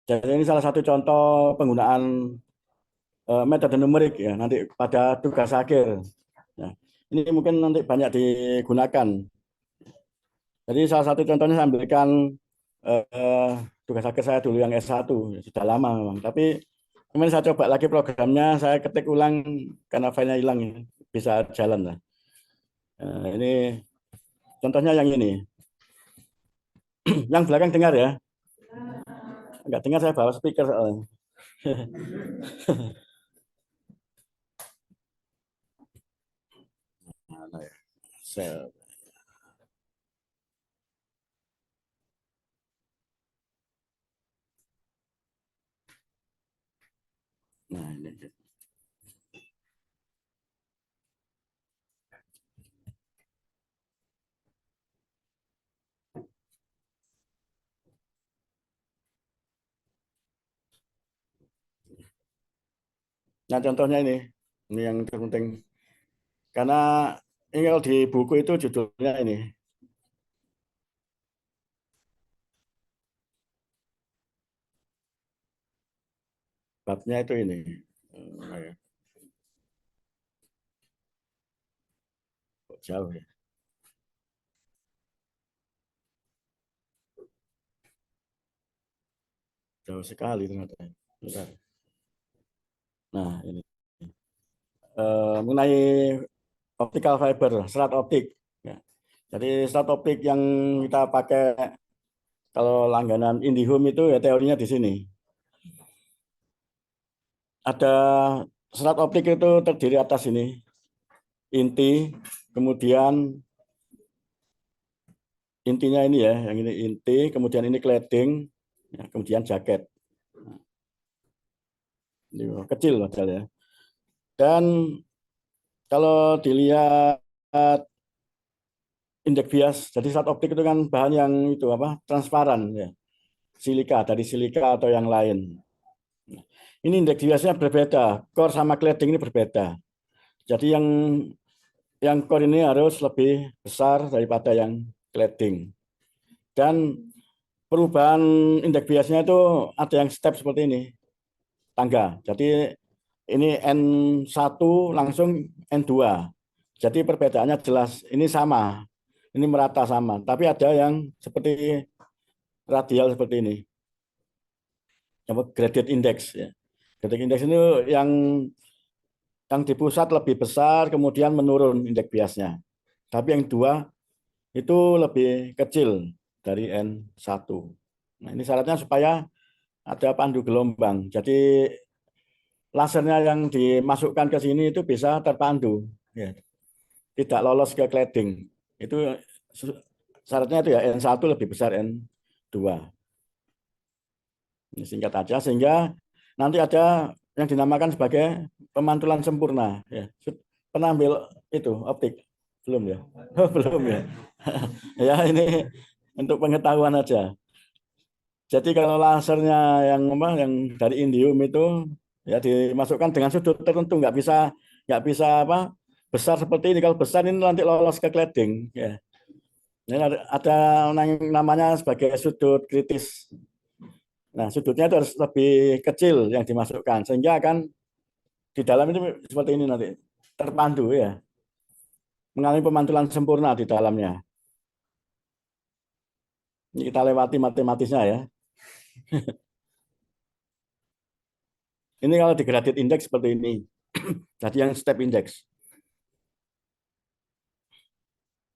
Jadi ini salah satu contoh penggunaan metode numerik ya nanti pada tugas akhir. Ya. Ini mungkin nanti banyak digunakan. Jadi salah satu contohnya saya ambilkan eh, tugas akhir saya dulu yang S1, ya, sudah lama memang. Tapi kemudian saya coba lagi programnya, saya ketik ulang karena filenya hilang, ya. Bisa jalan lah. Ini contohnya yang ini. Yang belakang dengar ya? Enggak dengar, saya bawa speaker soalnya. Mana ya? Nah, ini. Nah, contohnya ini yang terpenting. Karena ini kalau di buku itu judulnya ini, babnya itu ini. Ya, kok jauh ya, jauh sekali ternyata. Bentar. Nah, ini mengenai optical fiber, serat optik. Ya. Jadi serat optik yang kita pakai kalau langganan IndiHome itu ya teorinya di sini. Ada serat optik itu terdiri atas ini inti, kemudian intinya ini ya, yang ini inti, kemudian ini cladding, ya, kemudian jaket. Ini kecil padahal ya. Dan kalau dilihat indeks bias, jadi serat optik itu kan bahan yang itu apa transparan ya, silika dari silika atau yang lain. Ini indeks biasnya berbeda, core sama cladding ini berbeda. Jadi yang core ini harus lebih besar daripada yang cladding. Dan perubahan indeks biasnya itu ada yang step seperti ini, tangga. Jadi ini N1 langsung N2. Jadi perbedaannya jelas, ini sama, ini merata sama. Tapi ada yang seperti radial seperti ini, gradient index. Ya. Gradient index ini yang yang di pusat lebih besar, kemudian menurun indeks biasnya. Tapi yang dua itu lebih kecil dari N1. Nah, ini syaratnya supaya ada pandu gelombang. Jadi lasernya yang dimasukkan ke sini itu bisa terpandu, ya. Tidak lolos ke cladding. Itu syaratnya itu ya N1 lebih besar N2. Ini singkat aja sehingga nanti ada yang dinamakan sebagai pemantulan sempurna. Ya. Pernah ambil itu optik? Belum ya? Oh, belum ya. Ya ini untuk pengetahuan aja. Jadi kalau lasernya yang dari indium itu ya dimasukkan dengan sudut tertentu, nggak bisa apa besar seperti ini. Kalau besar ini nanti lolos ke cladding. Ya. Ini ada namanya sebagai sudut kritis. Nah, sudutnya itu harus lebih kecil yang dimasukkan sehingga akan di dalam itu seperti ini nanti terpandu ya, mengalami pemantulan sempurna di dalamnya. Ini kita lewati matematisnya ya. Ini kalau di gradient index seperti ini. Jadi yang step index.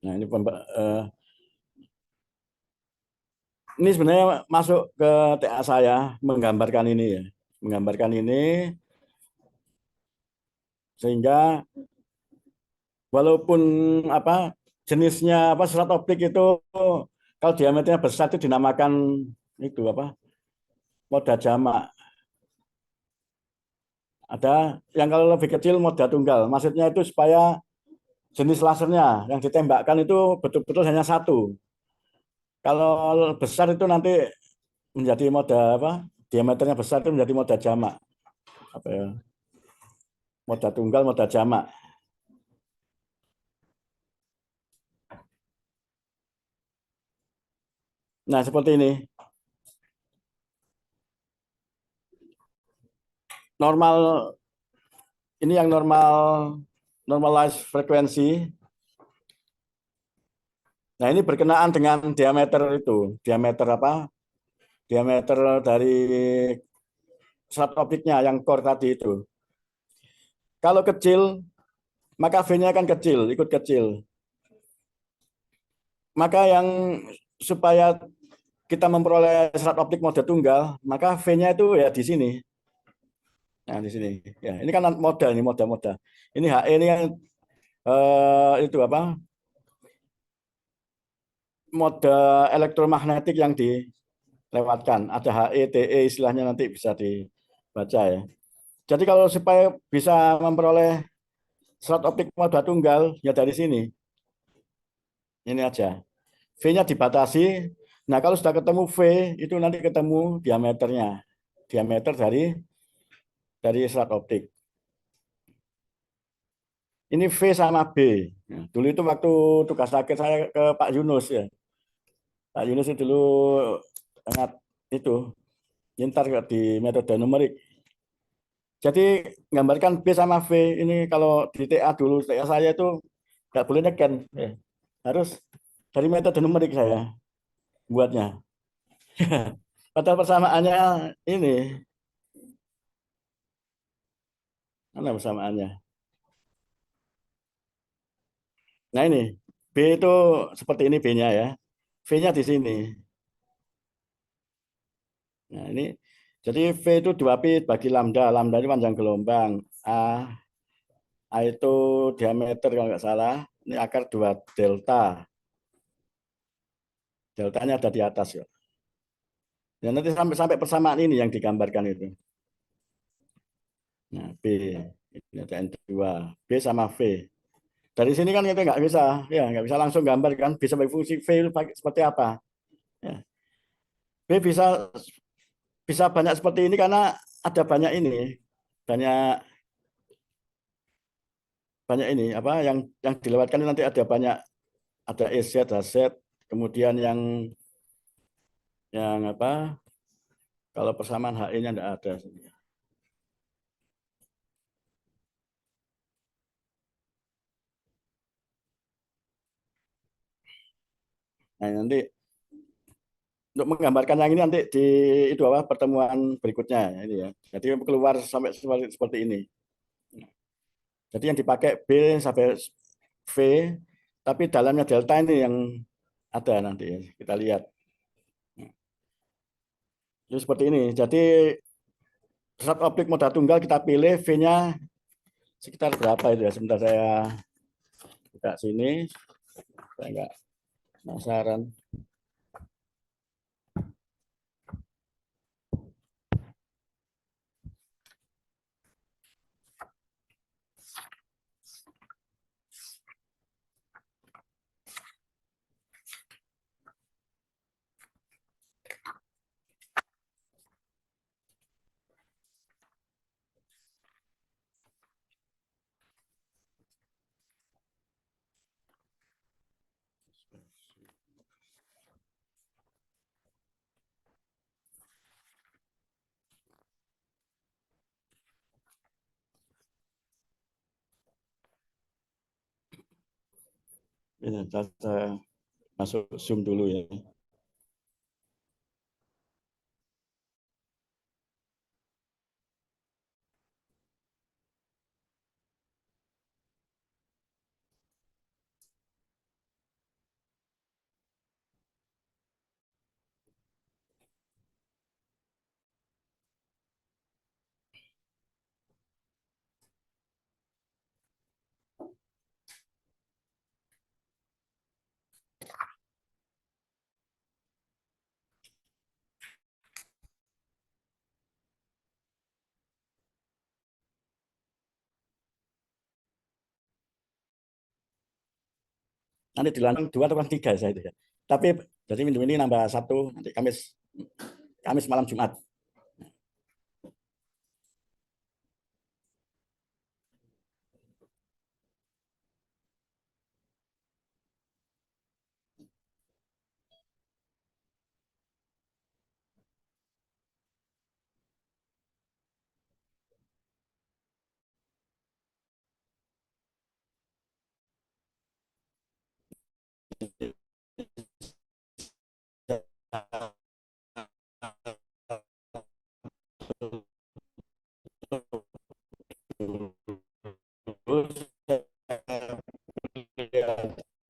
Nah, ini sebenarnya masuk ke TA saya menggambarkan ini ya. Menggambarkan ini sehingga walaupun apa jenisnya apa serat optik itu kalau diameternya besar itu dinamakan itu apa moda jamak. Ada yang kalau lebih kecil moda tunggal. Maksudnya itu supaya jenis lasernya yang ditembakkan itu betul-betul hanya satu. Kalau besar itu nanti menjadi moda apa? Diameternya besar itu menjadi moda jamak. Apa ya? Moda tunggal, moda jamak. Nah, seperti ini. normal ini yang normal normalized frekuensi. Nah, ini berkenaan dengan diameter itu. Diameter apa? Diameter dari serat optiknya yang core tadi itu. Kalau kecil, maka V-nya kan kecil, ikut kecil. Maka yang supaya kita memperoleh serat optik mode tunggal, maka V-nya itu ya di sini. Nah, di sini. Ya, ini kan moda ini, moda-moda. Ini HE ini yang itu apa? Moda elektromagnetik yang dilewatkan. Ada HE, TE istilahnya nanti bisa dibaca ya. Jadi kalau supaya bisa memperoleh serat optik mode tunggal ya dari sini. Ini aja. V-nya dibatasi. Nah, kalau sudah ketemu V, itu nanti ketemu diameternya. Diameter dari serat optik. Ini V sama B. Nah, dulu itu waktu tugas akhir saya ke Pak Yunus ya. Pak Yunus itu dulu sangat itu pintar di metode numerik. Jadi gambarkan B sama V ini kalau di TA dulu, TA saya itu nggak boleh neken. Ya. Harus dari metode numerik saya buatnya. Padahal persamaannya ini, mana persamaannya? Nah ini, B itu seperti ini B-nya ya. V-nya di sini. Nah ini, jadi V itu 2pi bagi lambda. Lambda ini panjang gelombang. A itu diameter kalau nggak salah. Ini akar 2 delta. Deltanya ada di atas ya. Ya nanti sampai persamaan ini yang digambarkan itu. Nah B, ini ada N2. B sama V. Dari sini kan kita nggak bisa, ya nggak bisa langsung gambar kan. Bisa bagi fungsi V itu seperti apa. Ya. B bisa banyak seperti ini karena ada banyak ini, banyak banyak ini apa yang dilewatkan nanti ada banyak, ada EZ, HZ, kemudian yang apa kalau persamaan HE-nya tidak ada. Nah, nanti untuk menggambarkan yang ini nanti di itu apa pertemuan berikutnya ini ya. Jadi keluar sampai seperti ini. Jadi yang dipakai B sampai V, tapi dalamnya delta ini yang ada nanti ya. Kita lihat. Jadi seperti ini. Jadi serat optik moda tunggal kita pilih V-nya sekitar berapa itu ya. Sebentar saya buka sini. Saya nggak penasaran. Ini saya masuk Zoom dulu ya. Nanti dilanjut 2 atau 3 saya itu ya. Tapi jadi minggu ini nambah 1, nanti Kamis malam Jumat.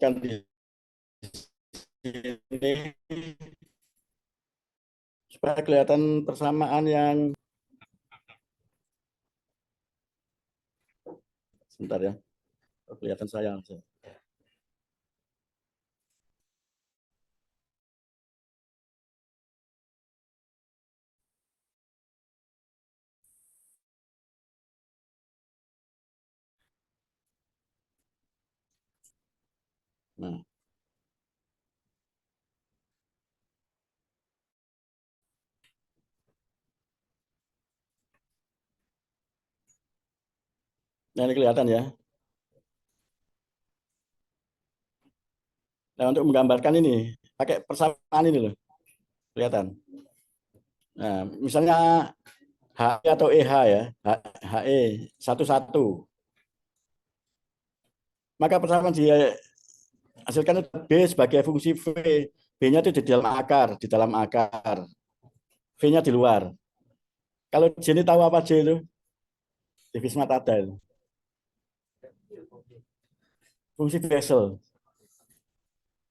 Kan di sini supaya kelihatan persamaan yang sebentar ya, kelihatan saya. Nah, nah ini kelihatan ya. Nah, untuk menggambarkan ini pakai persamaan ini loh, kelihatan. Nah, misalnya HE atau EH ya, HE 11. Maka persamaan dihasilkan itu B sebagai fungsi V. B-nya itu di dalam akar. V-nya di luar. Kalau J ini tahu apa J itu? Divismat ada itu. Fungsi Bessel.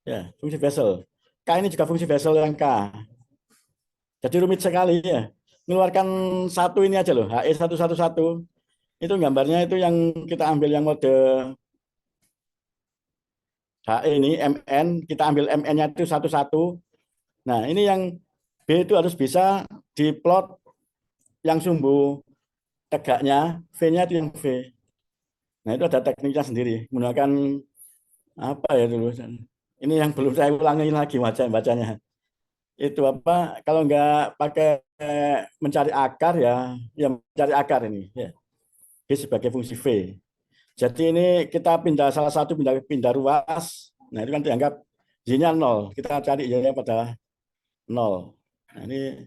Ya, fungsi Bessel. K ini juga fungsi Bessel yang K. Jadi rumit sekali ya. Mengeluarkan satu ini aja loh, HE 111. Itu gambarnya itu yang kita ambil yang mode HE ini, MN. Kita ambil MN-nya itu 11. Nah, ini yang B itu harus bisa diplot yang sumbu tegaknya, V-nya itu yang V. Nah, itu ada tekniknya sendiri. Menggunakan apa ya dulu. Ini yang belum saya ulangi lagi bacanya. Itu apa, kalau nggak pakai mencari akar ya, yang mencari akar ini. Ya. B sebagai fungsi V. Jadi ini kita pindah salah satu pindah ruas. Nah, itu kan dianggap Y-nya 0. Kita cari Y-nya pada 0. Nah, ini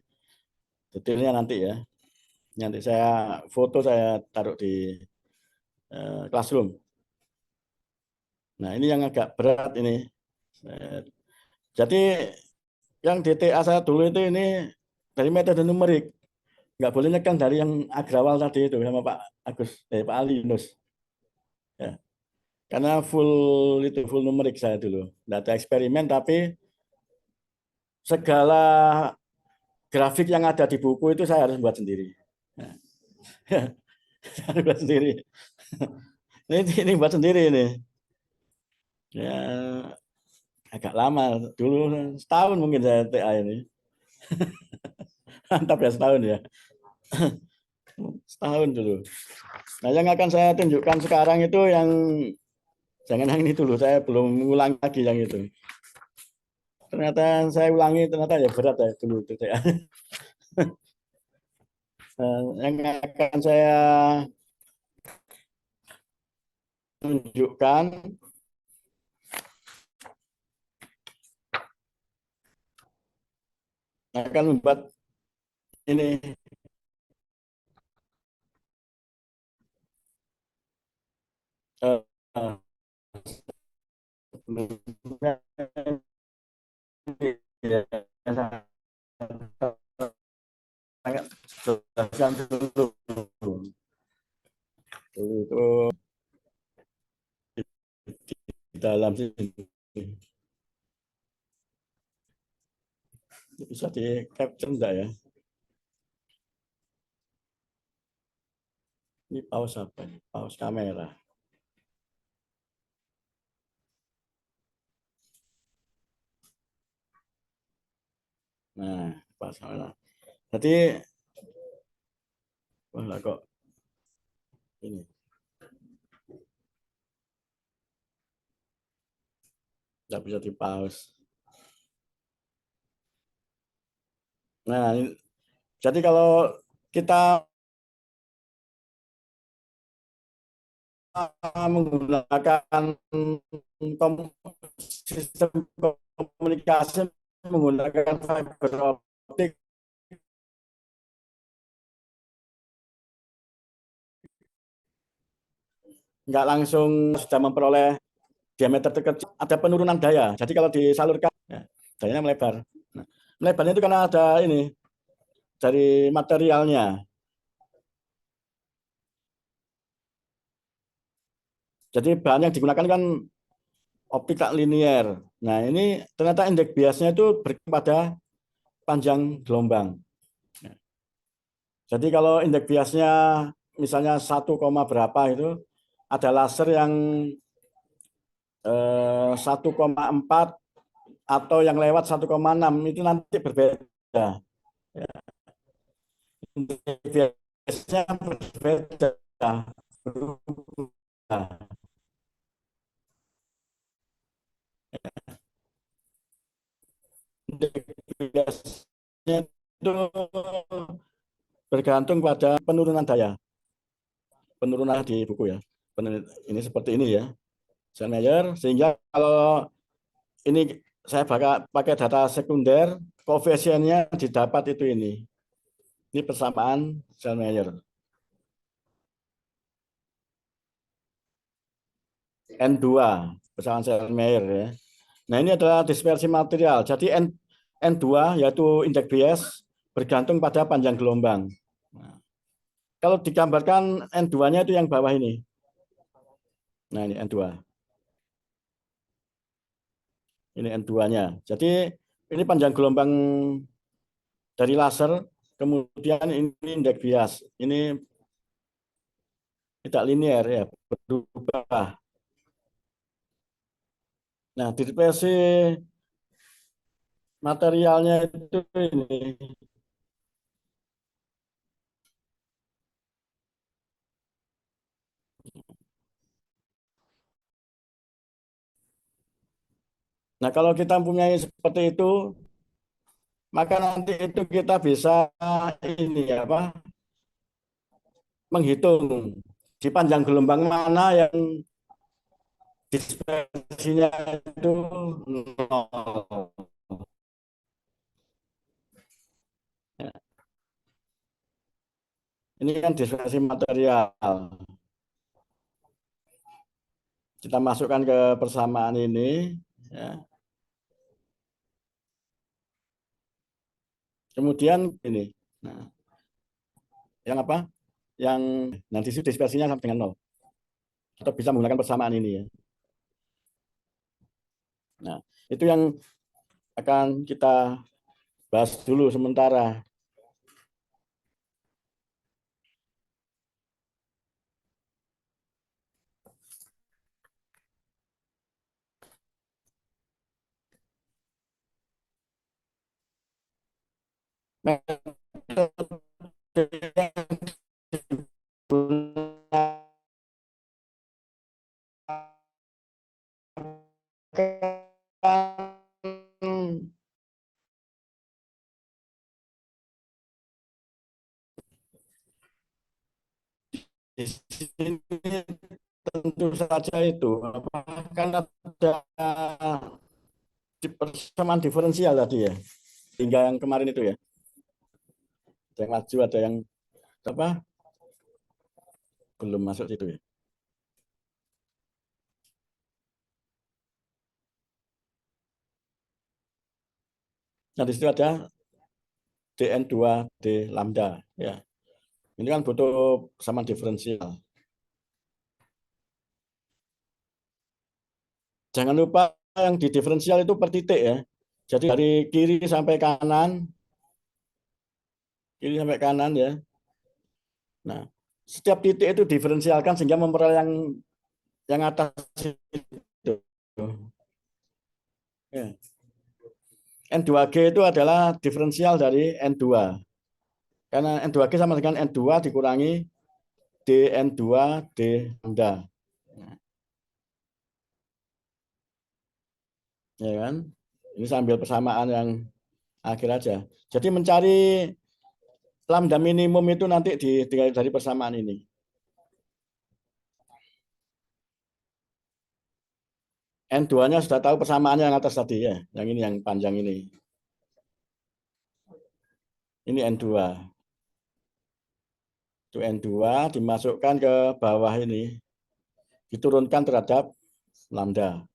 detailnya nanti ya. Nanti saya foto saya taruh di classroom. Nah, ini yang agak berat ini. Jadi yang DTA saya dulu itu ini dari metode numerik. Nggak boleh nyekan dari yang agrawal tadi itu sama Pak Agus, Pak Alinus. Ya. Karena full numerik saya dulu. Nggak ada eksperimen, tapi segala grafik yang ada di buku itu saya harus buat sendiri. Nah, saya harus buat sendiri. Ini buat sendiri ini. Ya, agak lama dulu, setahun mungkin saya TA ini. Mantap ya, setahun ya. Setahun dulu. Nah, yang akan saya tunjukkan sekarang itu yang jangan yang ini dulu, saya belum ulang lagi yang itu. Ternyata saya ulangi, ternyata ya berat ya dulu itu TA. Yang akan saya tunjukkan akan membuat ini uh, itu di dalam sini bisa di capture enggak ya? Ini pause apa? Pause kamera. Nah, pause kamera. Jadi, wah kok ini nggak bisa di pause. Nah, jadi kalau kita menggunakan sistem komunikasi menggunakan fiber optik, nggak langsung sudah memperoleh diameter terkecil ada penurunan daya. Jadi kalau disalurkan, ya, dayanya melebar. Nah, melebarnya itu karena ada ini dari materialnya. Jadi bahan yang digunakan kan optik tak linier. Nah, ini ternyata indeks biasnya itu pada panjang gelombang. Jadi kalau indeks biasnya misalnya 1, berapa itu ada laser yang 1,4 atau yang lewat 1,6 itu nanti berbeda. Ya, indeks biasnya berbeda. Berubah. Indeks biasnya itu bergantung pada penurunan daya, penurunan di buku ya. Ini seperti ini ya, Selmayr. Sehingga kalau ini saya pakai data sekunder, koefisiennya didapat itu ini. Ini persamaan Selmayr. N2, persamaan Selmayr ya. Nah ini adalah dispersi material. Jadi N2 yaitu indeks bias bergantung pada panjang gelombang. Nah, kalau digambarkan N2-nya itu yang bawah ini. Nah ini N2. Ini N2-nya. Jadi ini panjang gelombang dari laser, kemudian ini indeks bias. Ini tidak linear ya, berubah. Nah, dispersi materialnya itu ini. Nah, kalau kita punya seperti itu, maka nanti itu kita bisa ini apa? Menghitung di panjang gelombang mana yang dispersinya itu nol. Ya, ini kan dispersi material. Kita masukkan ke persamaan ini, ya. Kemudian ini, nah, yang apa? Yang nanti dispersinya sama dengan nol. Kita bisa menggunakan persamaan ini ya. Nah, itu yang akan kita bahas dulu sementara. Di sini tentu saja itu kan ada persamaan diferensial tadi ya, hingga yang kemarin itu ya, ada yang maju, ada yang apa belum masuk situ ya. Nah di situ ada dN2 D lambda ya. Ini kan butuh persamaan diferensial. Jangan lupa yang di diferensial itu per titik ya. Jadi dari kiri sampai kanan ya. Nah, setiap titik itu diferensialkan sehingga memperoleh yang atas itu. Ya. N2G itu adalah diferensial dari N2. Karena N2G sama dengan N2 dikurangi dN2 D lambda. Ya kan? Ini sambil persamaan yang akhir aja. Jadi mencari lambda minimum itu nanti dari persamaan ini. N2-nya sudah tahu persamaannya yang atas tadi ya. Yang ini yang panjang ini. Ini N2. Itu N2 dimasukkan ke bawah ini. Diturunkan terhadap lambda.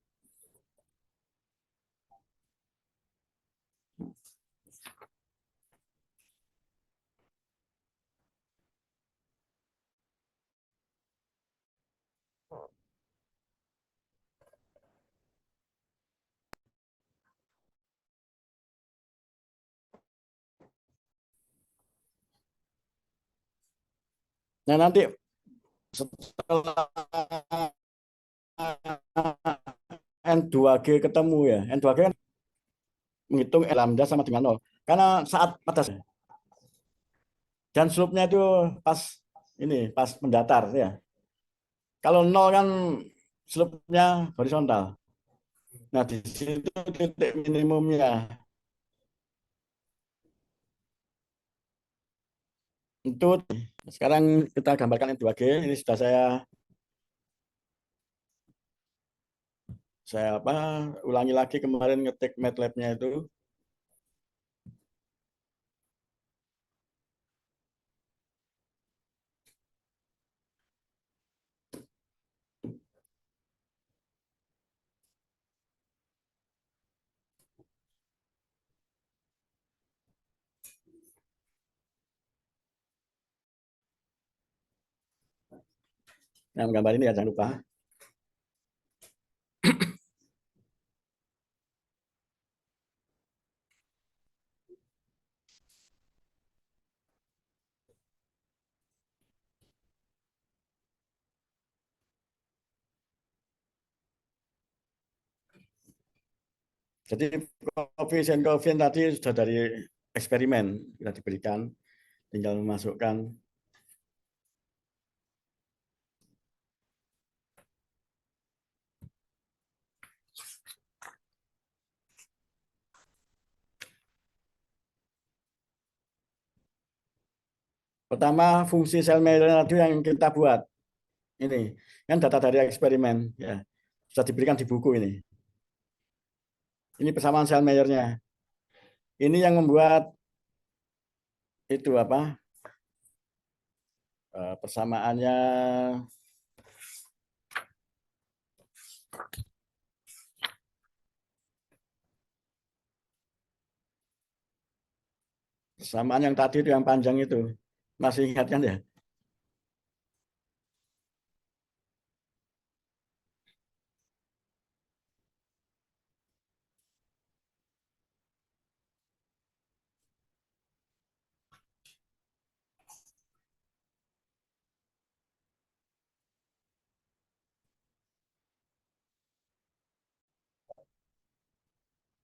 Nah, nanti setelah N2G ketemu ya, N2G kan menghitung lambda sama dengan nol. Karena saat pada dan slope-nya itu pas pas mendatar ya. Kalau nol kan slope-nya horizontal. Nah, di situ titik minimumnya. Itu sekarang kita gambarkan N2G. Ini sudah saya ulangi lagi kemarin ngetik MATLAB-nya itu. Nah, gambar ini ya jangan lupa. Jadi koefisien tadi sudah dari eksperimen kita diberikan, tinggal memasukkan. Pertama fungsi sel Mayer tadi yang kita buat ini kan data dari eksperimen ya sudah diberikan di buku ini. Ini persamaan sel Mayer-nya. Ini yang membuat itu persamaannya persamaan yang tadi itu yang panjang itu masih ingat kan ya?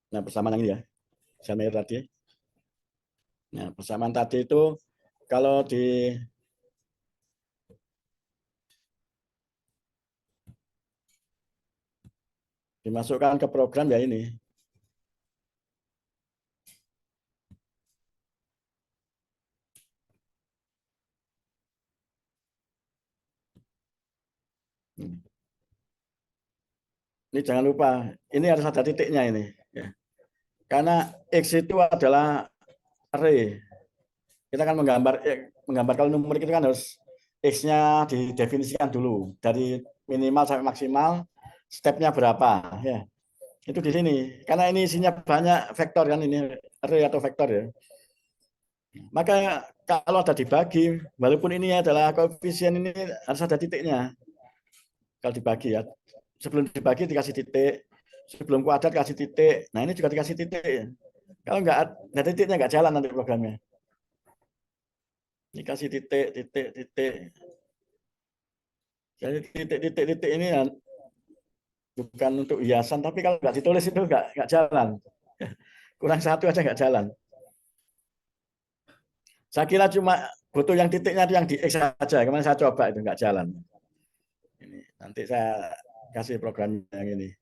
Nah, persamaan yang ini ya, sel Mayer tadi. Nah, persamaan tadi itu kalau dimasukkan ke program ya ini. Ini jangan lupa, ini harus ada titiknya ini. Ya. Karena X itu adalah array. Kita kan menggambar kalau numerik itu kan harus X-nya didefinisikan dulu. Dari minimal sampai maksimal, step-nya berapa. Ya. Itu di sini. Karena ini isinya banyak vektor kan, ini array atau vektor ya. Maka kalau ada dibagi, walaupun ini adalah koefisien ini harus ada titiknya. Kalau dibagi ya, sebelum dibagi dikasih titik, sebelum kuadrat kasih titik. Nah ini juga dikasih titik. Kalau nggak ada titiknya nggak jalan nanti programnya. Dikasih titik, titik, titik. Jadi titik-titik ini bukan untuk hiasan, tapi kalau nggak ditulis itu nggak jalan. Kurang satu aja nggak jalan. Saya kira cuma butuh yang titiknya itu yang di X saja. Kemarin saya coba itu nggak jalan. Ini nanti saya kasih program yang ini.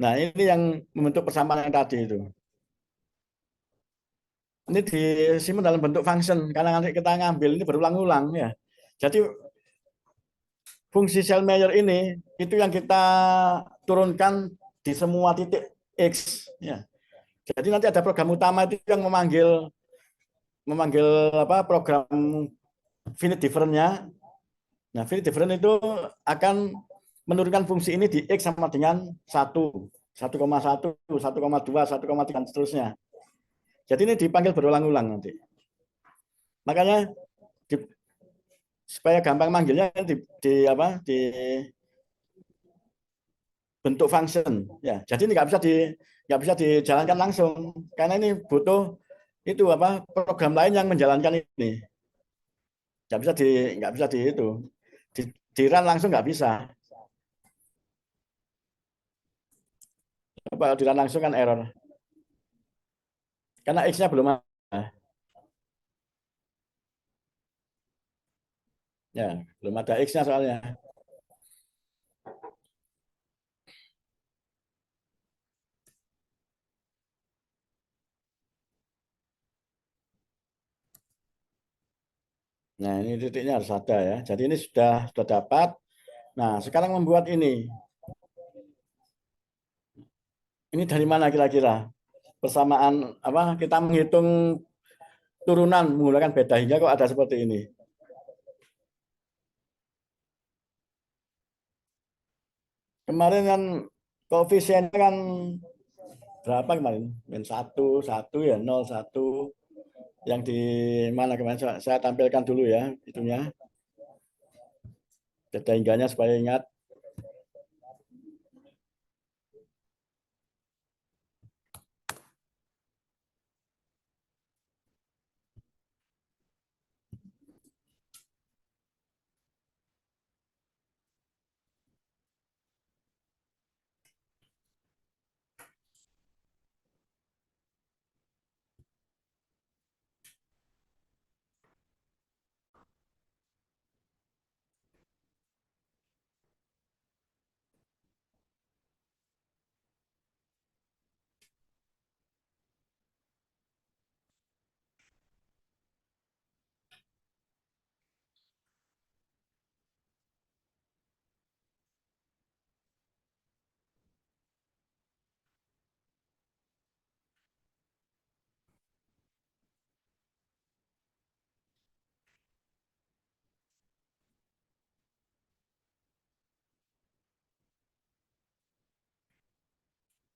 Nah ini yang membentuk persamaan yang tadi itu. Ini disimpan dalam bentuk function karena nanti kita ngambil ini berulang-ulang ya. Jadi fungsi sel Mayer ini itu yang kita turunkan di semua titik X ya. Jadi nanti ada program utama itu yang memanggil program finite different-nya. Nah, finite different itu akan menurunkan fungsi ini di X sama dengan 1, 1,1, 1,2, 1,3, dan seterusnya. Jadi ini dipanggil berulang-ulang nanti. Makanya supaya gampang manggilnya di bentuk function ya. Jadi ini nggak bisa dijalankan langsung karena ini butuh itu program lain yang menjalankan ini. Nggak bisa di run langsung nggak bisa. Kalau di run langsung kan error karena X-nya belum ada. Ya, belum ada X-nya soalnya. Nah, ini titiknya harus ada ya. Jadi ini sudah dapat. Nah, sekarang membuat ini. Ini dari mana kira-kira? Persamaan kita menghitung turunan menggunakan beta hingga kok ada seperti ini. Kemarin kan koefisiennya kan berapa kemarin? Min 1, 1 ya, 0, 1. Yang di mana kemarin saya tampilkan dulu ya, itunya. Beta hingganya supaya ingat.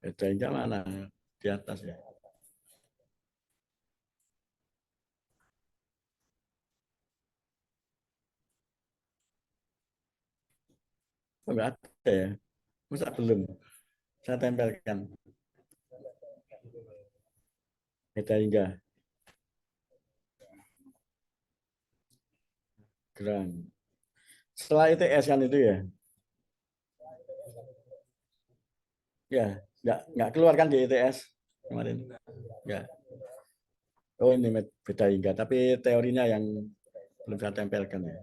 Beta hingga mana? Di atas ya. Oh, enggak ada ya. Masa belum? Saya tempelkan. Beta hingga. Geram. Setelah ITS kan itu ya. Ya, nggak keluar kan di ITS kemarin. Ya. Oh ini beda hingga, tapi teorinya yang belum saya tempelkan ya.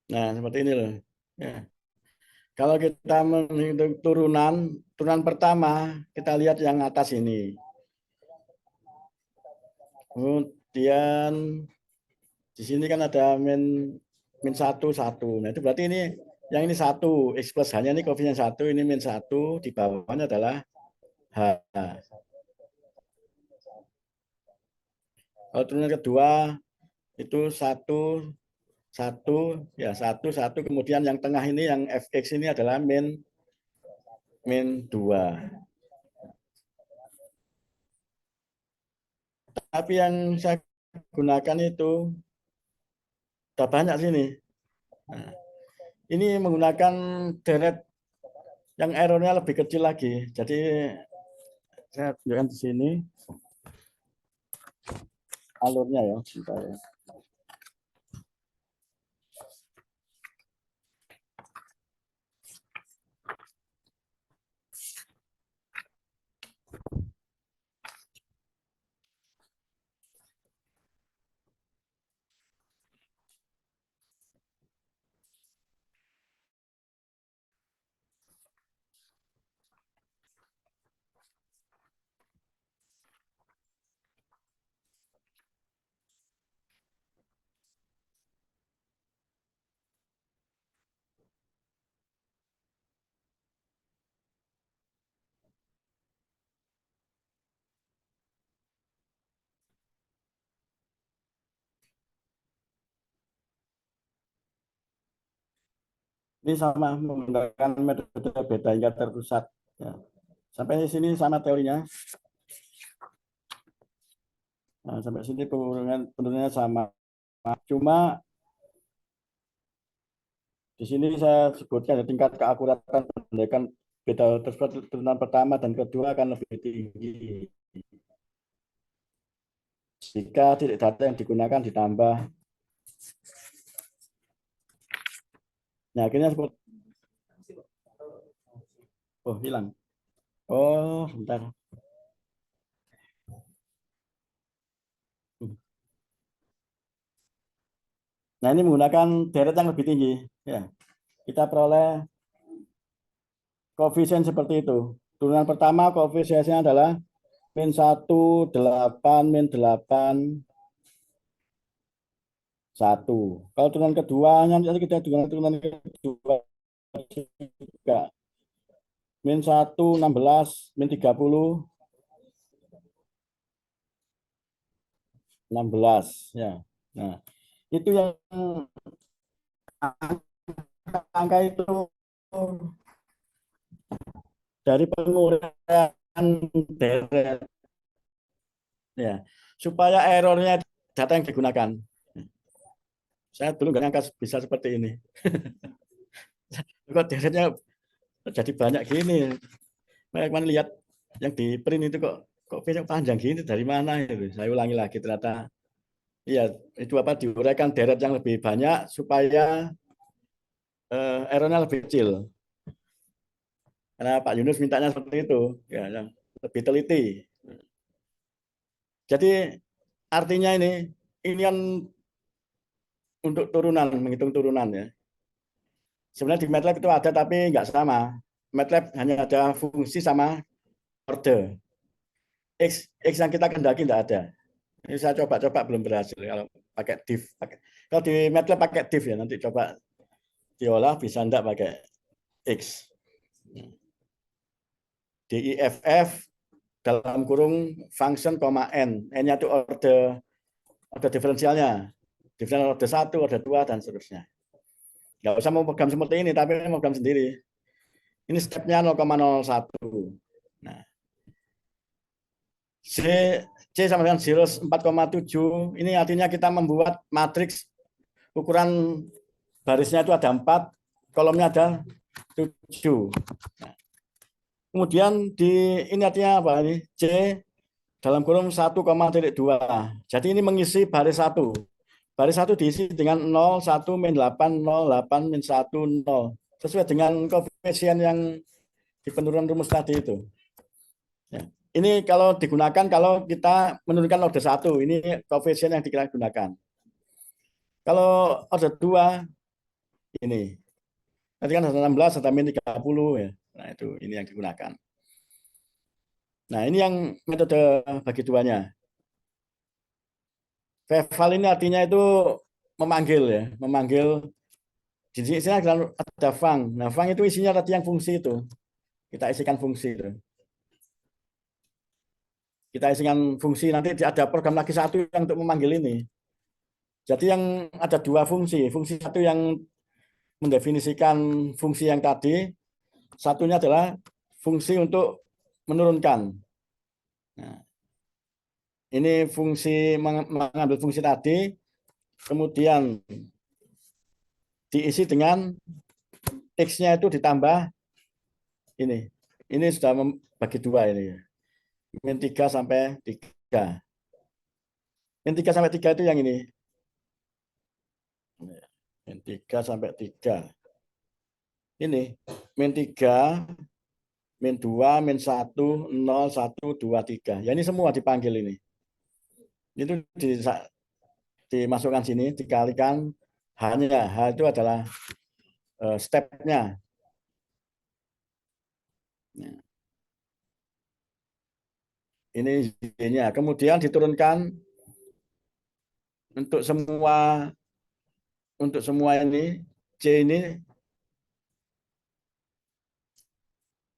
Nah seperti ini loh. Ya. Kalau kita menghitung turunan pertama, kita lihat yang atas ini. Kemudian di sini kan ada min 1, 1. Nah itu berarti ini yang ini 1, X plus hanya ini koefisien 1, ini min 1, di bawahnya adalah H. Kalau turunan kedua itu 1, 1, ya 1, 1. Kemudian yang tengah ini yang fx ini adalah min 2. Tapi yang saya gunakan itu sudah banyak sini. Nah, ini menggunakan deret yang errornya lebih kecil lagi. Jadi saya tunjukkan di sini. alurnya ya. Bentar ya. Ini sama menggunakan metode beta hingga terpusat. Ya. Sampai sini sama teorinya. Nah, sampai sini penurunannya sama. Cuma di sini saya sebutkan ya, tingkat keakuratan pendekatan beta tersebut turunan pertama dan kedua akan lebih tinggi. Jika titik data yang digunakan ditambah. Nah, akhirnya seperti oh hilang. Oh, sebentar. Nah, ini menggunakan deret yang lebih tinggi. Ya, kita peroleh koefisien seperti itu. Turunan pertama koefisiennya adalah min 1, 8, min 8, 1. Kalau turunan kedua, nanti kita turunan kedua juga. Min 1, 16, min 30, 16. Ya. Nah, itu yang angka itu dari penguraian deret. Ya, supaya errornya data yang digunakan. Saya dulu nggak nyangka bisa seperti ini. Kok deretnya jadi banyak gini. Kemarin lihat yang di print itu kok panjang gini dari mana itu. Saya ulangi lagi ternyata iya itu apa diuraikan deret yang lebih banyak supaya errornya lebih kecil. Karena Pak Yunus mintanya seperti itu, ya, yang lebih teliti. Jadi artinya ini kan untuk turunan, menghitung turunan ya. Sebenarnya di MATLAB itu ada tapi nggak sama. MATLAB hanya ada fungsi sama order. X yang kita kendaki nggak ada. Ini saya coba-coba belum berhasil kalau pakai div. Kalau di MATLAB pakai div ya, nanti coba diolah bisa enggak pakai X. DIFF dalam kurung function, n. N-nya itu order diferensialnya. Diferensial order 1, order 2, dan seterusnya. Nggak usah mau program seperti ini, tapi mau program sendiri. Ini stepnya 0,01. Nah, C sama dengan 4,7. Ini artinya kita membuat matriks ukuran barisnya itu ada 4, kolomnya ada 7. Nah, kemudian ini artinya apa? Ini C dalam kurung 1,2. Jadi ini mengisi baris 1. Baris 1 diisi dengan 0, 1, min 8, 0, 8, min 1, 0. Sesuai dengan koefisien yang di penurunan rumus tadi itu. Ya. Ini kalau digunakan kalau kita menurunkan order 1, ini koefisien yang kita gunakan. Kalau order 2, ini. Nanti kan ada 16, ada min 30. Ya. Nah, itu ini yang digunakan. Nah, ini yang metode bagi duanya. Veval ini artinya itu memanggil ya, memanggil. Di sini ada fang. Nah, fang itu isinya tadi yang fungsi itu. Kita isikan fungsi itu. Kita isikan fungsi, nanti ada program lagi satu yang untuk memanggil ini. Jadi yang ada dua fungsi. Fungsi satu yang mendefinisikan fungsi yang tadi, satunya adalah fungsi untuk menurunkan. Nah, ini fungsi mengambil fungsi tadi, kemudian diisi dengan X-nya itu ditambah ini. Ini sudah bagi dua ini. Min 3 sampai 3. Min 3 sampai 3 itu yang ini. Min 3 sampai 3. Ini min 3, min 2, min 1, 0, 1, 2, 3. Ya ini semua dipanggil ini. Itu dimasukkan sini, dikalikan hanya. H itu adalah step-nya. Ini Z-nya. Kemudian diturunkan untuk semua ini, C ini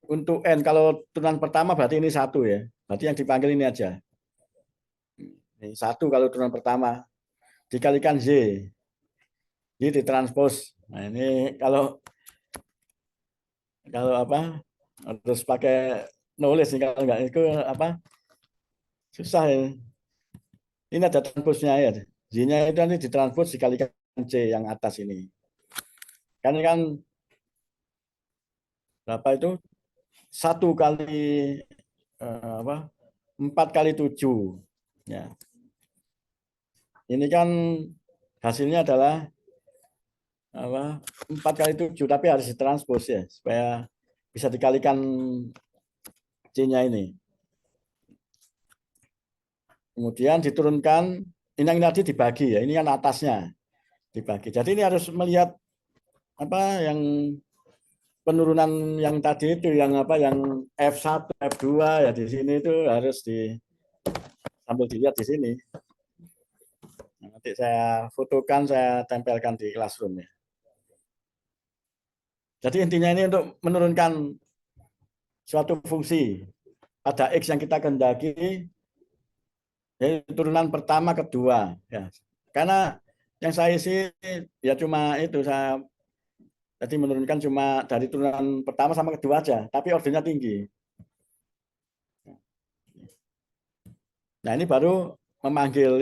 untuk N. Kalau turunan pertama berarti ini 1 ya. Berarti yang dipanggil ini aja. Ini 1 kalau turunan pertama. Dikalikan Z. Z ditranspos. Nah ini kalau apa harus pakai nulis nih, kalau enggak itu apa susah ya. Ini ada transposnya ya. Z-nya itu nanti ditranspos dikalikan C yang atas ini. Kan berapa itu? 1 kali apa? 4 kali 7. Ya. Ini kan hasilnya adalah apa? 4 kali 7, tapi harus ditranspos ya supaya bisa dikalikan C-nya ini. Kemudian diturunkan, ini yang tadi dibagi ya, ini kan atasnya dibagi. Jadi ini harus melihat apa yang penurunan yang tadi itu, yang apa, yang F1, F2 ya di sini itu harus sambil dilihat di sini. Nanti saya fotokan, saya tempelkan di Classroom ya. Jadi intinya ini untuk menurunkan suatu fungsi pada X yang kita kehendaki, yaitu turunan pertama, kedua. Ya. Karena yang saya isi ya cuma itu, saya jadi menurunkan cuma dari turunan pertama sama kedua aja, tapi ordernya tinggi. Nah ini baru memanggil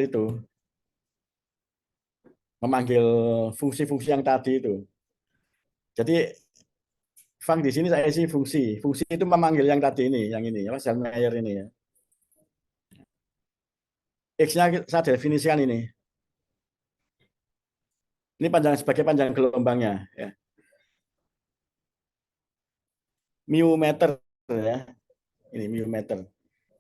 fungsi-fungsi yang tadi itu. Jadi fang di sini saya isi fungsi. Fungsi itu memanggil yang tadi ini, yang ini, apa Selmayr ini ya. X-nya saya definisikan ini. Ini sebagai panjang gelombangnya ya. Mu meter ya. Ini mu meter.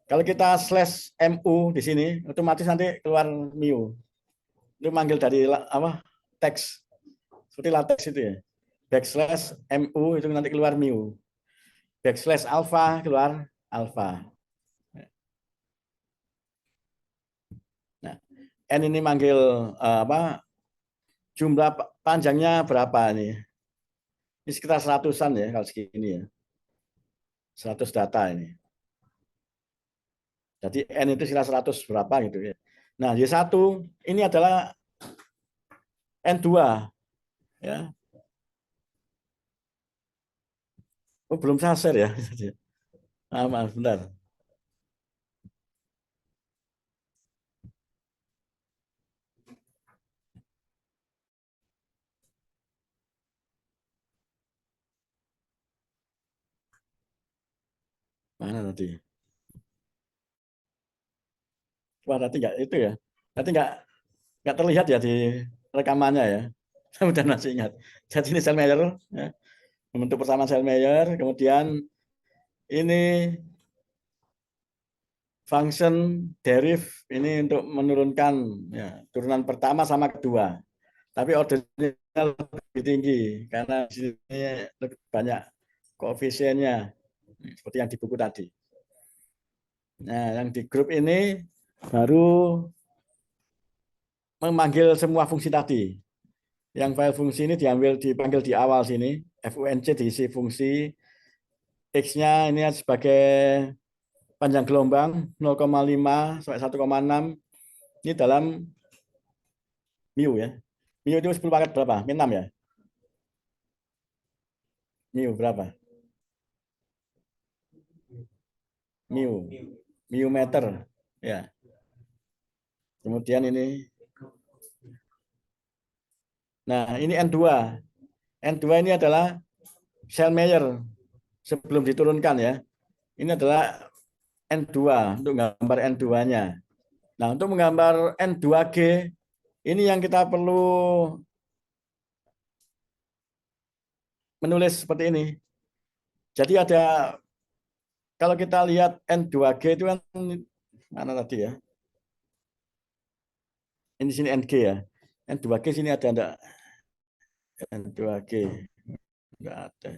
Kalau kita slash mu di sini, otomatis nanti keluar mu. Itu manggil dari apa? Teks. Seperti latex itu ya. Backslash mu itu nanti keluar mu. Backslash alpha keluar alpha. Nah, n ini manggil apa? Jumlah panjangnya berapa nih? Ini sekitar 100-an ya kalau segini ya. 100 data ini. Jadi n itu sekitar 100 berapa gitu ya. Nah, Y1 ini adalah N2 ya. Oh, belum saser ya. Maaf, bentar. Mana tadi? Wah, tadi nggak itu ya. Tadi nggak terlihat ya di rekamannya ya. Saya udah masih ingat. Jadi ini Selmayr, ya. Membentuk persamaan Selmayr, kemudian ini function deriv ini untuk menurunkan ya, turunan pertama sama kedua. Tapi ordernya lebih tinggi karena di sini lebih banyak koefisiennya seperti yang di buku tadi. Nah, yang di grup ini baru memanggil semua fungsi tadi. Yang file fungsi ini dipanggil di awal sini, func diisi fungsi, x-nya ini sebagai panjang gelombang 0,5 sampai 1,6, ini dalam mu ya. Mu itu 10 pangkat berapa? Min 6 ya? Mu berapa? Mu meter ya. Kemudian ini, nah ini N2. N2 ini adalah Selmayr sebelum diturunkan ya. Ini adalah N2 untuk gambar N2-nya. Nah, untuk menggambar N2G, ini yang kita perlu menulis seperti ini. Jadi ada, kalau kita lihat N2G itu kan, mana tadi ya? Ini sini NG ya. N2G sini ada enggak? N2G. Enggak ada.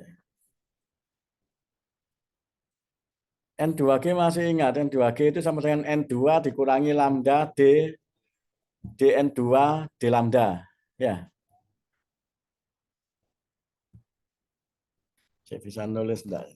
N2G masih ingat, N2G itu sama dengan N2 dikurangi lambda D, DN2, D lambda. Ya, saya bisa nulis enggak?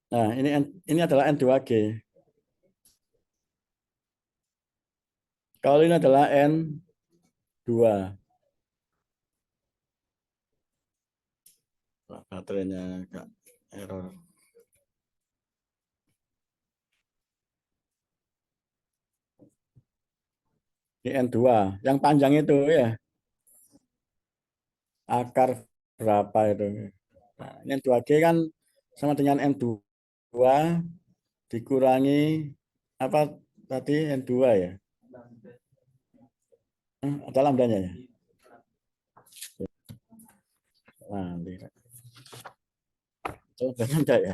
Nah, ini adalah N2G. Kalau ini adalah N2. Baterainya agak error. Ini N2. Yang panjang itu ya, akar berapa itu. Nah, ini N2G kan sama dengan N2 dikurangi apa tadi N2 ya. Ada lambdanya ya. Nah, lihat. Coba enggak ya.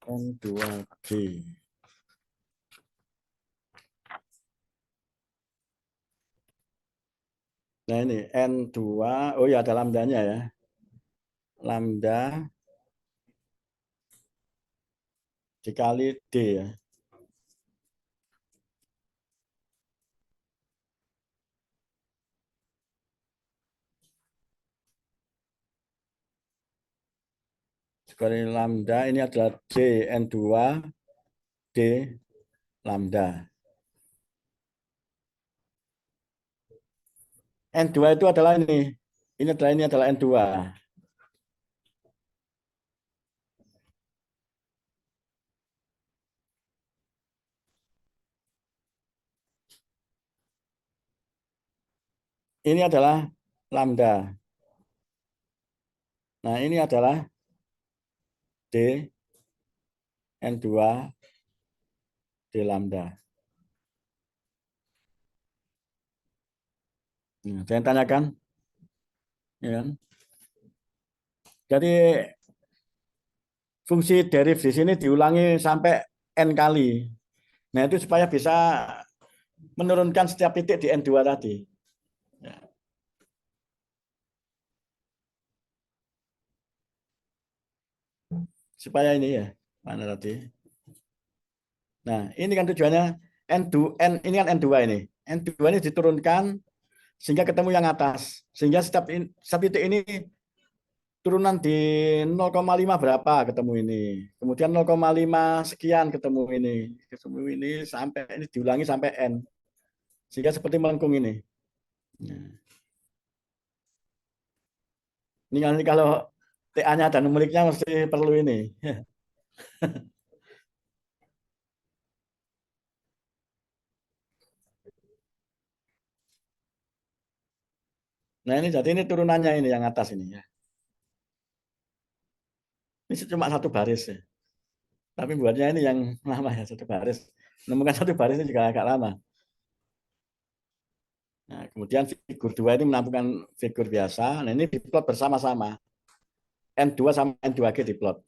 N2G. Nah ini N2, oh ya ada lambdanya ya. Lambda dikali D ya. Sekali lambda ini adalah D N2 D lambda. N2 itu adalah ini. Ini adalah N2. Ini adalah lambda. Nah, ini adalah D N2 D lambda. Nah, saya tanyakan, ya kan? Jadi fungsi derif di sini diulangi sampai n kali. Nah, itu supaya bisa menurunkan setiap titik di N2 tadi. Ya. Supaya ini ya, mana tadi? Nah, ini kan tujuannya N2, ini kan N2 ini. N2 ini diturunkan sehingga ketemu yang atas. Sehingga setiap titik ini turunan di 0,5 berapa ketemu ini. Kemudian 0,5 sekian ketemu ini. Ketemu ini sampai ini diulangi sampai N. Sehingga seperti melengkung ini. Nah, ini nanti kalau TA-nya dan numeriknya mesti perlu ini. Nah ini jadi ini turunannya ini yang atas ini ya. Ini cuma satu baris ya. Tapi buatnya ini yang lama ya, satu baris. Menemukan satu baris ini juga agak lama. Nah, kemudian figur 2 ini menampilkan figur biasa. Nah, ini diplot bersama-sama. N2 sama N2G diplot.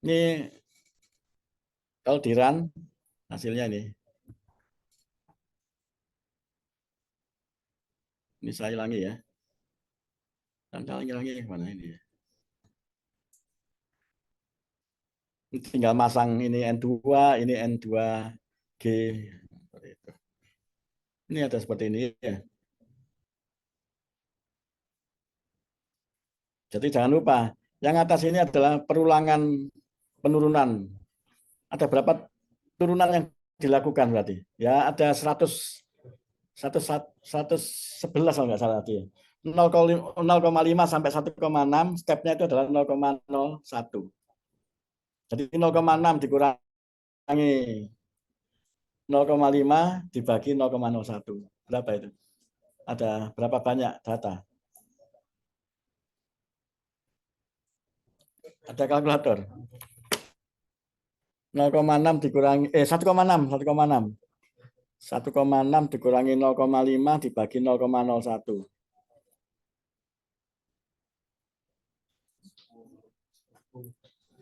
Ini kalau di run hasilnya ini. Ini saya ulangi ya. lagi mana ini ya? Tinggal masang ini N2, ini N2G. Ini ada seperti ini ya. Jadi jangan lupa, yang atas ini adalah perulangan penurunan. Ada berapa turunan yang dilakukan berarti? Ya ada 111 kalau nggak salah tadi. 0,5 sampai 1,6, stepnya itu adalah 0,01. Jadi 0,6 dikurangi 0,5 dibagi 0,01. Berapa itu? Ada berapa banyak data? Ada kalkulator. 0,6 dikurangi 1,6 1,6 dikurangi 0,5 dibagi 0,01.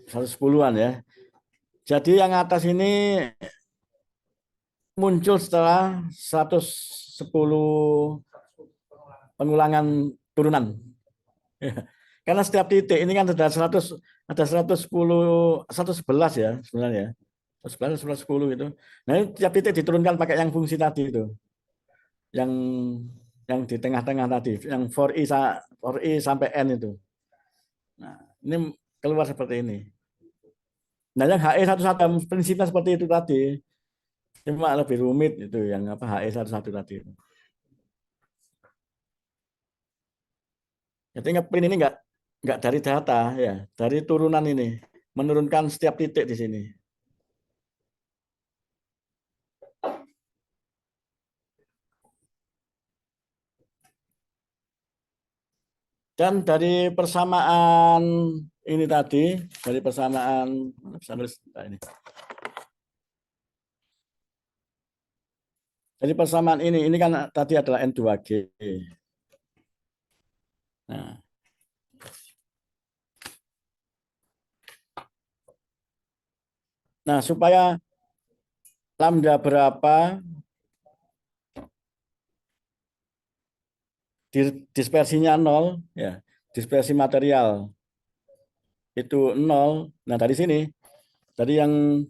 110-an ya. Jadi yang atas ini muncul setelah 110 pengulangan turunan. Karena setiap titik ini kan ada 110, 111 ya sebenarnya. 111, 110 gitu. Nah, ini tiap titik diturunkan pakai yang fungsi tadi itu. Yang di tengah-tengah tadi, yang for i sampai n itu. Nah, ini keluar seperti ini. Nah, yang HE11 prinsipnya seperti itu tadi. Cuma lebih rumit itu yang apa HE11 tadi. Jadi ngeprint ini enggak dari data ya, dari turunan ini, menurunkan setiap titik di sini. Dan dari persamaan ini tadi, dari persamaan ini. Jadi persamaan ini kan tadi adalah N2G. Nah, supaya lambda berapa, dispersinya 0, ya, dispersi material itu 0. Nah, dari sini, dari yang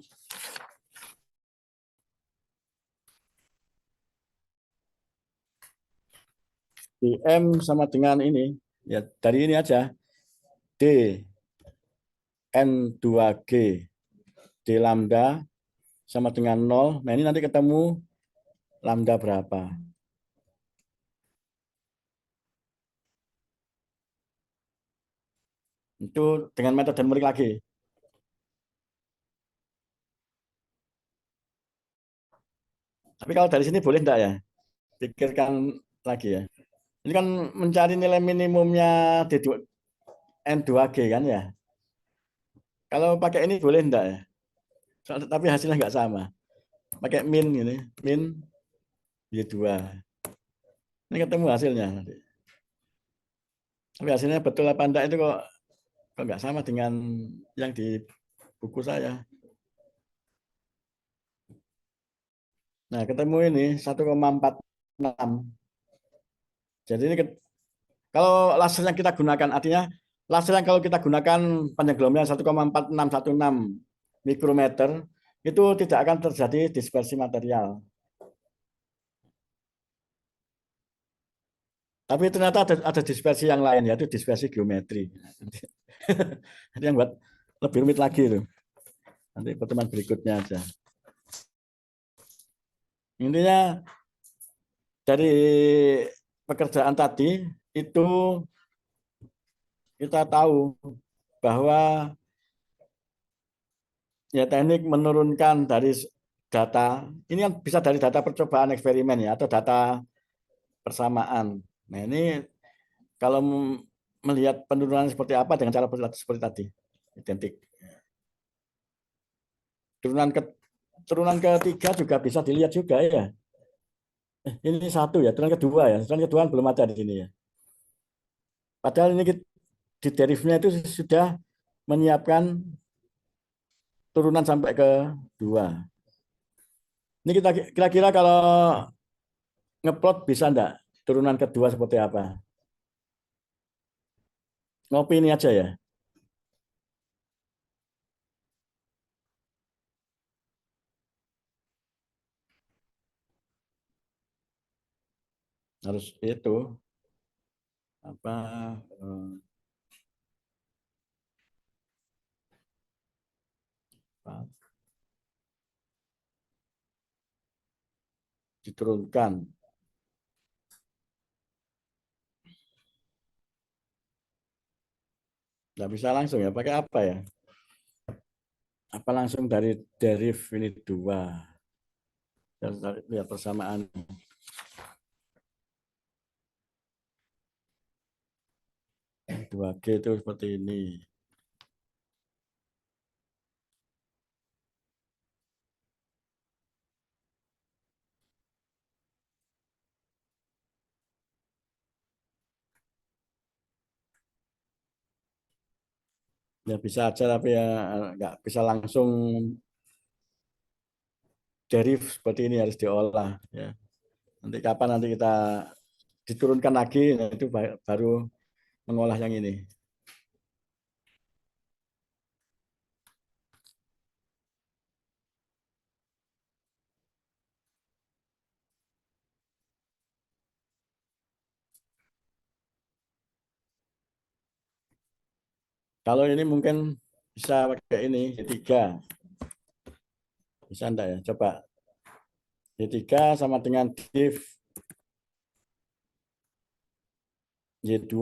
M sama dengan ini, ya dari ini aja, D N2G D lambda sama dengan 0. Nah, ini nanti ketemu lambda berapa. Itu dengan metode numerik lagi. Tapi kalau dari sini boleh enggak ya? Pikirkan lagi ya. Ini kan mencari nilai minimumnya N2G kan ya. Kalau pakai ini boleh enggak ya? Tapi hasilnya enggak sama. Pakai min ini, min Y2. Ini ketemu hasilnya nanti. Tapi hasilnya betul apa enggak itu kok enggak sama dengan yang di buku saya. Nah, ketemu ini 1,46. Jadi ini kalau laser yang kita gunakan, artinya laser yang kalau kita gunakan panjang gelombangnya 1,4616 mikrometer, itu tidak akan terjadi dispersi material. Tapi ternyata ada dispersi yang lain, yaitu dispersi geometri. Jadi yang buat lebih rumit lagi itu. Nanti pertemuan berikutnya aja. Intinya dari pekerjaan tadi itu kita tahu bahwa ya teknik menurunkan dari data, ini kan bisa dari data percobaan eksperimen ya, atau data persamaan. Nah, ini kalau melihat penurunan seperti apa dengan cara seperti tadi, identik. Turunan ketiga juga bisa dilihat juga ya. Ini satu ya, turunan kedua ya. Turunan kedua belum ada di sini ya. Padahal ini di derivnya itu sudah menyiapkan turunan sampai ke 2. Ini kita kira-kira kalau ngeplot bisa enggak turunan kedua seperti apa? ngopi ini aja ya. Harus itu apa eh, apa, diturunkan. Nggak bisa langsung ya. Pakai apa ya? Apa langsung dari derif ini dua. Lihat persamaan. 2G itu seperti ini. Ya bisa aja tapi ya nggak bisa langsung derif seperti ini harus diolah ya. Nanti kapan nanti kita diturunkan lagi nah itu baru mengolah yang ini. Kalau ini mungkin bisa pakai ini Y3. Bisa enggak ya? Coba Y3 sama dengan div Y2.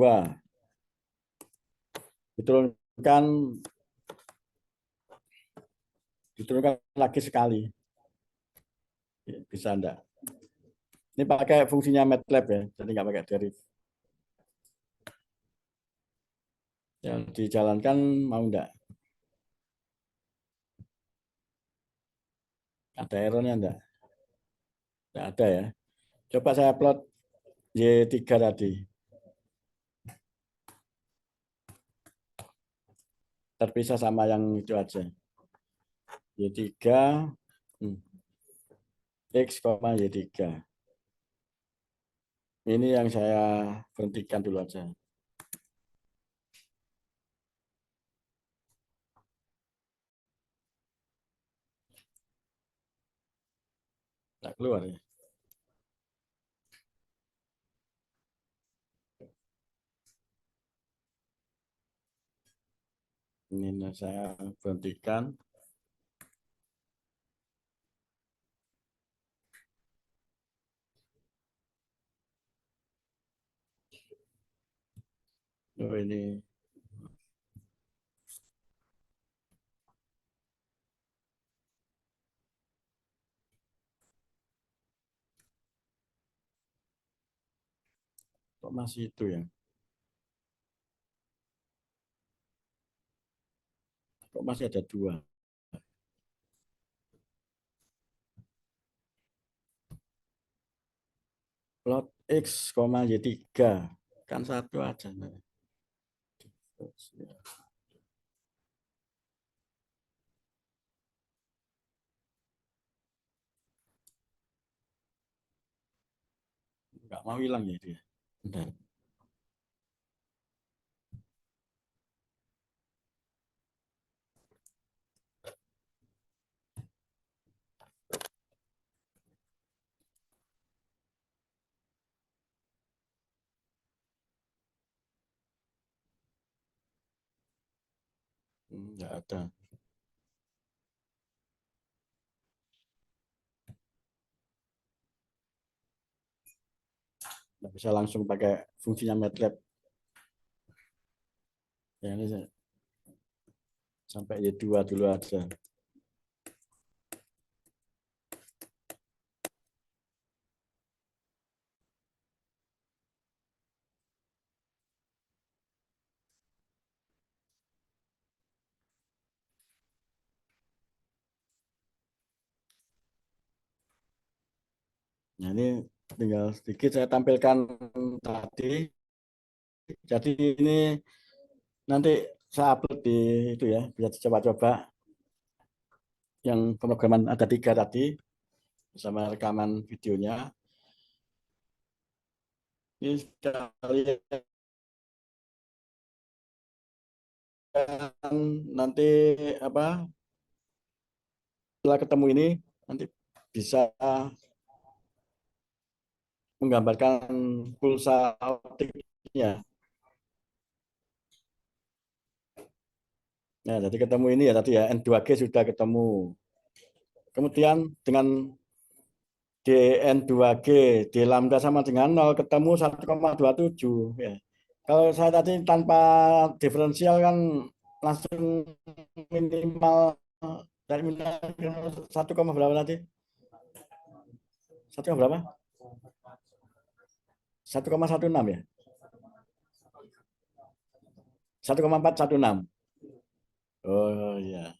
Diturunkan diturunkan lagi sekali. Bisa enggak? Ini pakai fungsinya MATLAB ya, jadi nggak pakai derif. Yang dijalankan mau enggak? Ada errornya enggak? Enggak ada ya. Coba saya plot Y3 tadi. Terpisah sama yang itu aja. Y3 X, Y3. Ini yang saya berhentikan dulu aja. Enggak keluar ya. Ini saya berhentikan. Oh, ini kok masih itu ya? Kok masih ada dua? Plot X, Y3. Kan satu aja. Nah. Nggak mau hilang ya dia. Bentar. Nggak ada. Nggak bisa langsung pakai fungsinya MATLAB. Ya, ini sampai Y2 dulu aja. Nah, ini tinggal sedikit saya tampilkan tadi. Jadi ini nanti saya upload di itu ya, bisa coba-coba yang pemrograman ada 3 tadi bersama rekaman videonya. Ini sekali nanti apa setelah ketemu ini nanti bisa menggambarkan pulsa optiknya. Nah, jadi ketemu ini ya tadi ya N2G sudah ketemu. Kemudian dengan dN2G, D lambda sama dengan 0 ketemu 1,27 ya. Kalau saya tadi tanpa diferensial kan langsung minimal dari minimal 1, berapa tadi? 1, berapa? 1,16 ya. 1,416. Oh iya.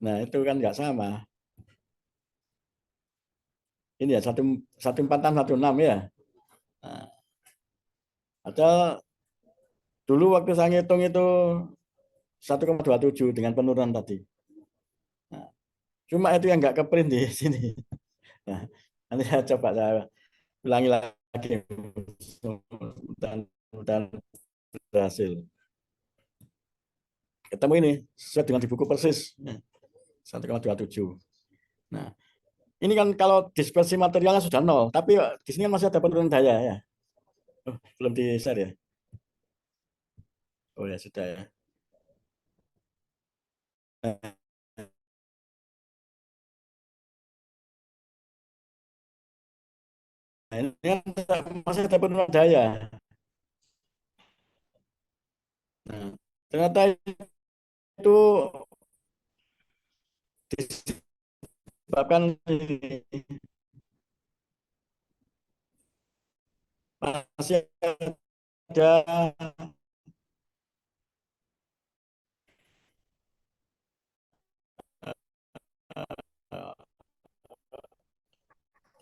Nah itu kan nggak sama. Ini ya 1,4616 ya. Nah, ada dulu waktu saya ngitung itu 1,27 dengan penurunan tadi. Nah, cuma itu yang nggak ke print di sini. Nah, nanti saya coba saya ulangi lagi dan berhasil. Ketemu ini sesuai dengan di buku persis 1,27. Nah, ini kan kalau dispersi materialnya sudah 0, tapi di sini kan masih ada penurunan daya ya. Oh, belum di share ya. Oh ya sudah ya. Nah, ini kan masih ada penurunan daya. Nah, ternyata itu disebabkan masih ada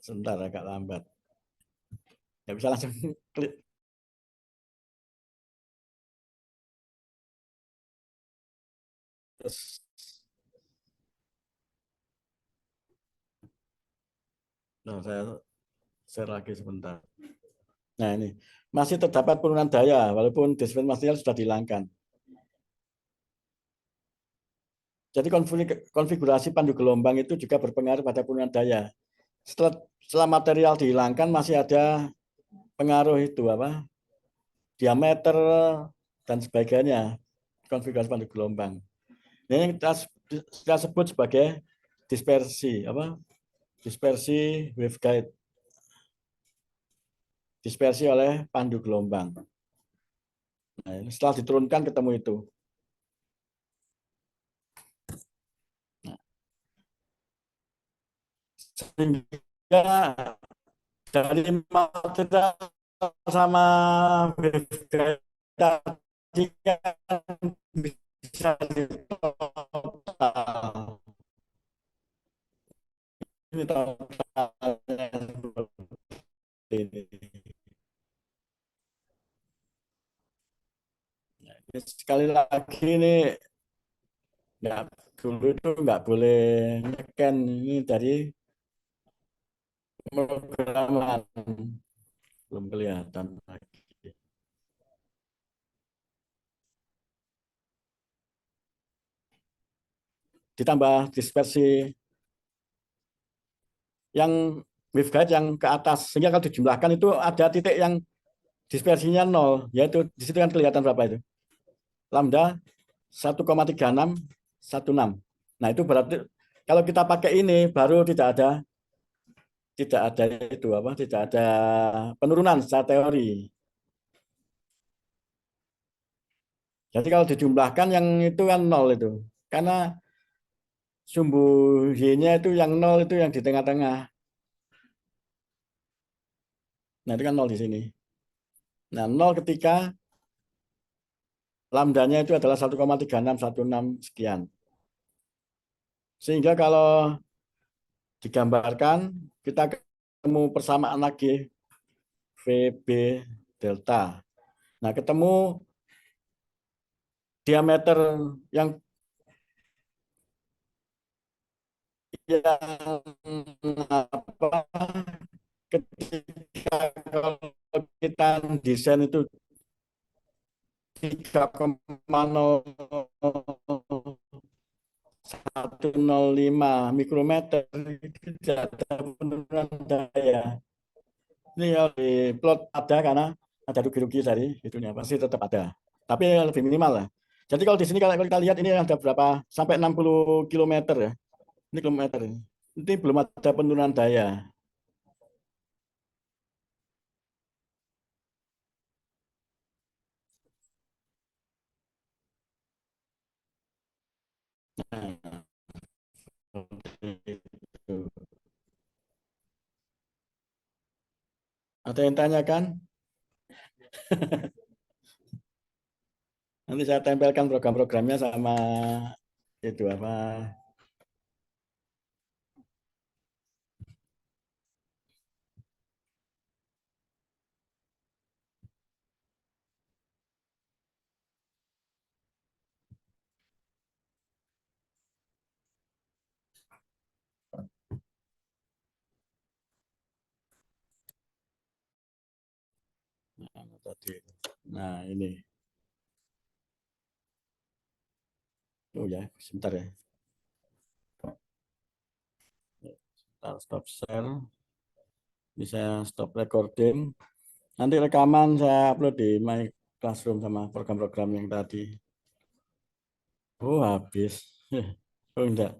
sebentar agak lambat. Nggak bisa langsung klik. Terus, nah, saya share lagi sebentar. Nah ini masih terdapat penurunan daya walaupun dispersi material sudah dihilangkan. Jadi konfigurasi pandu gelombang itu juga berpengaruh pada penurunan daya. Setelah material dihilangkan masih ada pengaruh itu apa? Diameter dan sebagainya konfigurasi pandu gelombang. Ini kita sebut sebagai dispersi apa? Dispersi waveguide. Dispersi oleh pandu gelombang. Nah, setelah diturunkan ketemu itu. Nah, sehingga dari material sama waveguide tadi kan bisa ditotal. Ini totalnya ini. Sekali lagi ini nggak dulu itu nggak boleh neken ini dari pemrograman belum kelihatan lagi. Ditambah dispersi yang waveguide yang ke atas sehingga kalau dijumlahkan itu ada titik yang dispersinya 0, yaitu di situ kan kelihatan berapa itu lambda 1,3616. Nah itu berarti kalau kita pakai ini baru tidak ada itu apa tidak ada penurunan secara teori. Jadi kalau dijumlahkan yang itu kan 0 itu karena sumbu y-nya itu yang 0 itu yang di tengah-tengah. Nah itu kan 0 di sini. Nah 0 ketika lambdanya itu adalah 1,3616 sekian. Sehingga kalau digambarkan kita ketemu persamaan lagi VB delta. Nah, ketemu diameter yang apa ketika kalau kita desain itu 3,105 mikrometer itu tidak ada penurunan daya. Ini kalau di plot ada karena ada rugi-rugi dari itunya pasti tetap ada. Tapi lebih minimal lah. Jadi kalau di sini kalau kita lihat ini ada berapa sampai 60 kilometer ya. Ini kilometer ini. Ini belum ada penurunan daya. Nah, seperti itu. Ada yang tanyakan? Nanti saya tempelkan program-programnya sama itu apa. Nah, tadi. Nah, ini. Oh ya, sebentar ya. Sebentar, stop share. Bisa stop recording. Nanti rekaman saya upload di My Classroom sama program-program yang tadi. Oh, habis. Oh, enggak.